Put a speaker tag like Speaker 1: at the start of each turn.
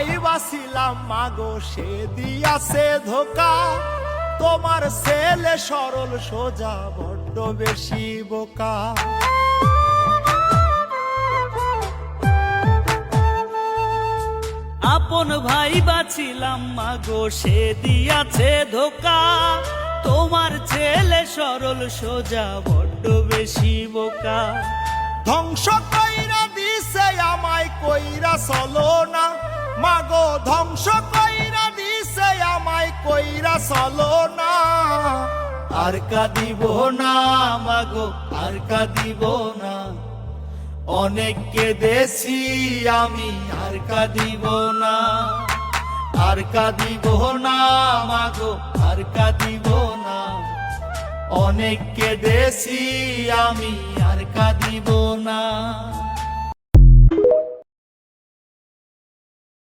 Speaker 1: ভাই বাছিলাম মাগো সে দিয়াছে ধোকা, তোমার ছেলে সরল সোজা বড্ড বেশি বোকা।
Speaker 2: আপন ভাই বাছিলাম মাগো সে দিয়াছে ধোকা, তোমার ছেলে সরল সোজা বড্ড বেশি বোকা।
Speaker 1: ধ্বংস কইরা দিছে আমায় কইরা চলো না, মাগো ধ্বংস কইরা দিছে আমায় কইরা চলো না।
Speaker 2: আর কাঁদিব না মাগো আর কাঁদিব না, অনেক কেঁদেছি আমি আর কাঁদিব না। আর কাঁদিব না মাগো আর কাঁদিব না, অনেক কেঁদেছি আমি আর কাঁদিব না।